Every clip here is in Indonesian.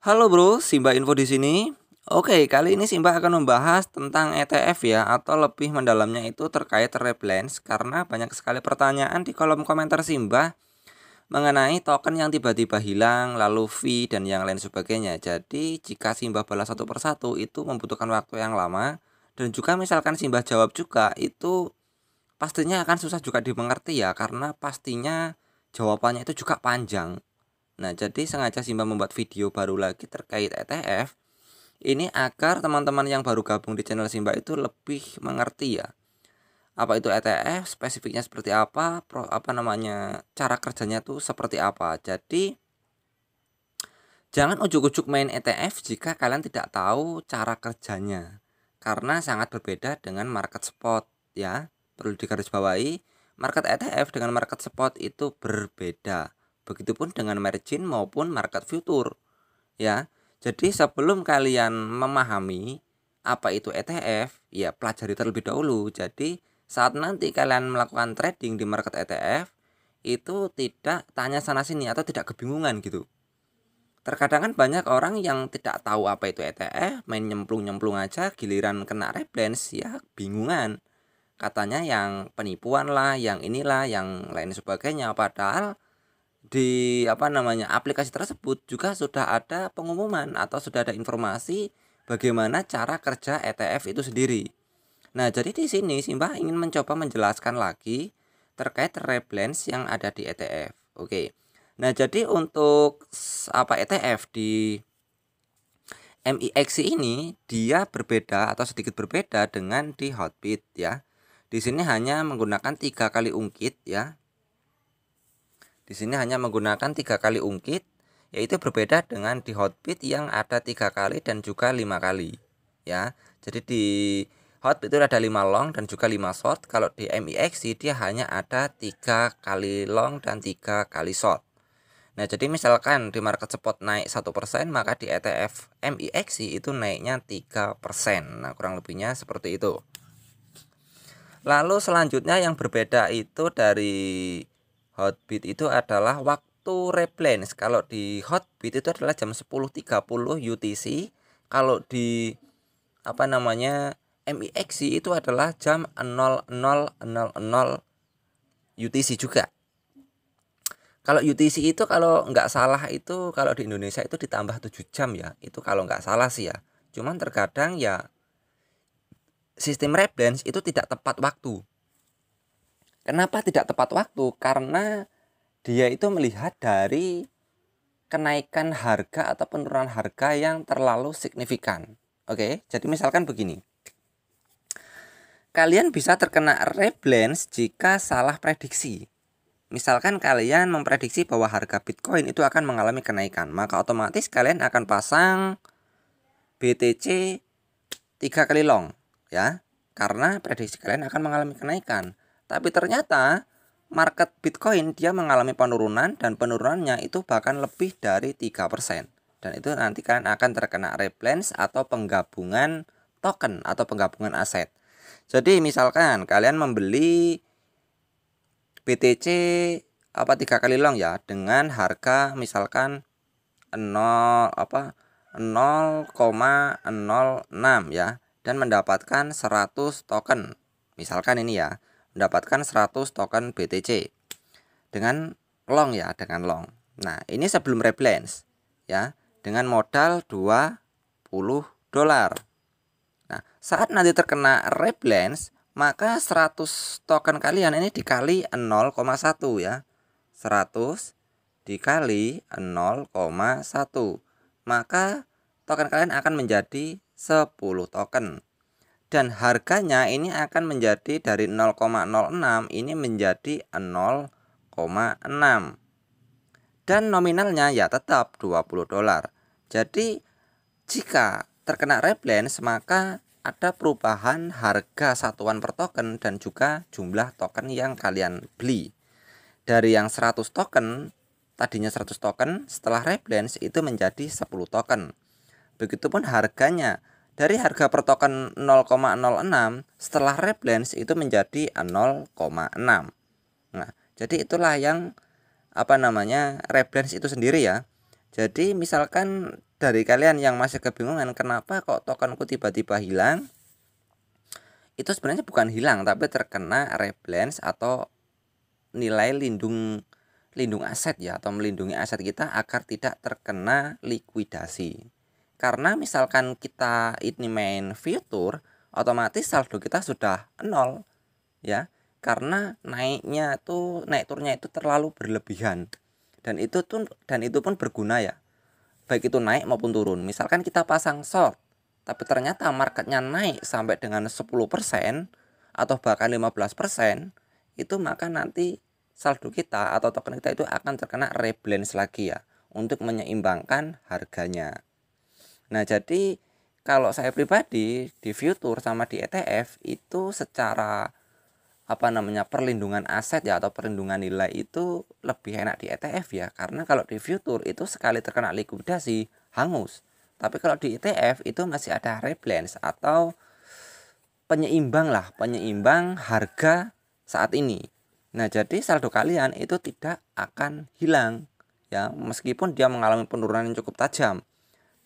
Halo bro, Simba Info di sini. Oke, kali ini Simba akan membahas tentang ETF ya, atau lebih mendalamnya itu terkait rebalance karena banyak sekali pertanyaan di kolom komentar Simba mengenai token yang tiba-tiba hilang, lalu fee dan yang lain sebagainya. Jadi, jika Simba balas satu persatu itu membutuhkan waktu yang lama dan juga misalkan Simba jawab juga itu pastinya akan susah juga dimengerti ya karena pastinya jawabannya itu juga panjang. Nah, jadi sengaja Simba membuat video baru lagi terkait ETF ini agar teman-teman yang baru gabung di channel Simba itu lebih mengerti ya. Apa itu ETF, spesifiknya seperti apa, cara kerjanya tuh seperti apa. Jadi, jangan ujuk-ujuk main ETF jika kalian tidak tahu cara kerjanya. Karena sangat berbeda dengan market spot ya. Perlu digarisbawahi, market ETF dengan market spot itu berbeda. Begitupun dengan margin maupun market future ya. Jadi sebelum kalian memahami apa itu ETF, ya pelajari terlebih dahulu. Jadi saat nanti kalian melakukan trading di market ETF itu tidak tanya sana sini atau tidak kebingungan gitu. Terkadang kan banyak orang yang tidak tahu apa itu ETF, main nyemplung-nyemplung aja, giliran kena rebalance ya bingungan. Katanya yang penipuan lah, yang inilah, yang lain sebagainya. Padahal di aplikasi tersebut juga sudah ada pengumuman atau sudah ada informasi bagaimana cara kerja ETF itu sendiri. Nah, jadi di sini Simba ingin mencoba menjelaskan lagi terkait rebalance yang ada di ETF. Oke. Nah, jadi untuk ETF di MIXC ini dia berbeda atau sedikit berbeda dengan di Hotbit ya. Di sini hanya menggunakan 3 kali ungkit ya. Di sini hanya menggunakan 3 kali ungkit, yaitu berbeda dengan di Hotbit yang ada 3 kali dan juga 5 kali ya. Jadi di Hotbit itu ada 5 long dan juga 5 short. Kalau di MIXC dia hanya ada 3 kali long dan 3 kali short. Nah, jadi misalkan di market spot naik 1%, maka di ETF MIXC itu naiknya 3%. Nah, kurang lebihnya seperti itu. Lalu selanjutnya yang berbeda itu dari Hotbit itu adalah waktu rebalance. Kalau di Hotbit itu adalah jam 10.30 UTC. Kalau di MIXC itu adalah jam 00.00 UTC juga. Kalau UTC itu kalau nggak salah itu kalau di Indonesia itu ditambah 7 jam ya. Itu kalau nggak salah sih ya. Cuman terkadang ya sistem rebalance itu tidak tepat waktu. Kenapa tidak tepat waktu? Karena dia itu melihat dari kenaikan harga atau penurunan harga yang terlalu signifikan. Oke, jadi misalkan begini. Kalian bisa terkena rebalance jika salah prediksi. Misalkan kalian memprediksi bahwa harga Bitcoin itu akan mengalami kenaikan, maka otomatis kalian akan pasang BTC 3 kali long ya. Karena prediksi kalian akan mengalami kenaikan. Tapi ternyata market Bitcoin dia mengalami penurunan dan penurunannya itu bahkan lebih dari 3%. Dan itu nanti kalian akan terkena rebalance atau penggabungan token atau penggabungan aset. Jadi misalkan kalian membeli BTC 3 kali long ya dengan harga misalkan 0,06 ya dan mendapatkan 100 token. Misalkan ini ya, mendapatkan 100 token BTC dengan long ya, dengan long. Nah, ini sebelum rebalance ya, dengan modal $20. Nah, saat nanti terkena rebalance, maka 100 token kalian ini dikali 0,1 ya. 100 dikali 0,1. Maka token kalian akan menjadi 10 token. Dan harganya ini akan menjadi dari 0,06 ini menjadi 0,6. Dan nominalnya ya tetap $20. Jadi jika terkena rebalance maka ada perubahan harga satuan per token dan juga jumlah token yang kalian beli. Dari yang 100 token, tadinya 100 token, setelah rebalance itu menjadi 10 token. Begitupun harganya, dari harga per token 0,06, setelah rebalance itu menjadi 0,6. Nah, jadi itulah yang rebalance itu sendiri ya. Jadi misalkan dari kalian yang masih kebingungan kenapa kok tokenku tiba-tiba hilang, itu sebenarnya bukan hilang tapi terkena rebalance atau nilai lindung aset ya, atau melindungi aset kita agar tidak terkena likuidasi. Karena misalkan kita ini main fitur, otomatis saldo kita sudah nol ya, karena naik turunnya itu terlalu berlebihan, dan itu pun berguna ya, baik itu naik maupun turun. Misalkan kita pasang short tapi ternyata marketnya naik sampai dengan 10% atau bahkan 15%, itu maka nanti saldo kita atau token kita itu akan terkena rebalance lagi ya, untuk menyeimbangkan harganya. Nah, jadi kalau saya pribadi di future sama di ETF itu secara perlindungan aset ya atau perlindungan nilai itu lebih enak di ETF ya, karena kalau di future itu sekali terkena likuidasi hangus. Tapi kalau di ETF itu masih ada rebalance atau penyeimbang harga saat ini. Nah, jadi saldo kalian itu tidak akan hilang ya, meskipun dia mengalami penurunan yang cukup tajam,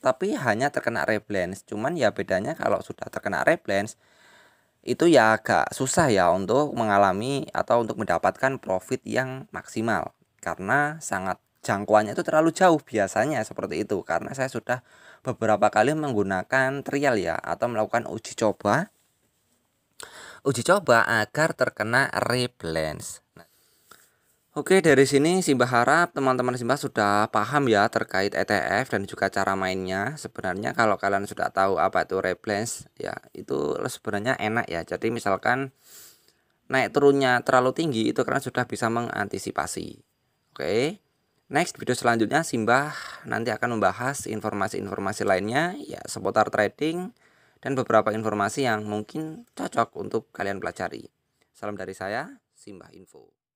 tapi hanya terkena rebalance. Cuman ya bedanya kalau sudah terkena rebalance itu ya agak susah ya untuk mengalami atau untuk mendapatkan profit yang maksimal, karena sangat jangkauannya itu terlalu jauh biasanya seperti itu. Karena saya sudah beberapa kali menggunakan trial ya, atau melakukan uji coba agar terkena rebalance. Oke, dari sini Simba harap teman-teman Simba sudah paham ya terkait ETF dan juga cara mainnya. Sebenarnya kalau kalian sudah tahu apa itu rebalance ya, itu sebenarnya enak ya. Jadi misalkan naik turunnya terlalu tinggi itu karena sudah bisa mengantisipasi. Oke. Next video selanjutnya Simba nanti akan membahas informasi-informasi lainnya ya seputar trading dan beberapa informasi yang mungkin cocok untuk kalian pelajari. Salam dari saya, Simba Info.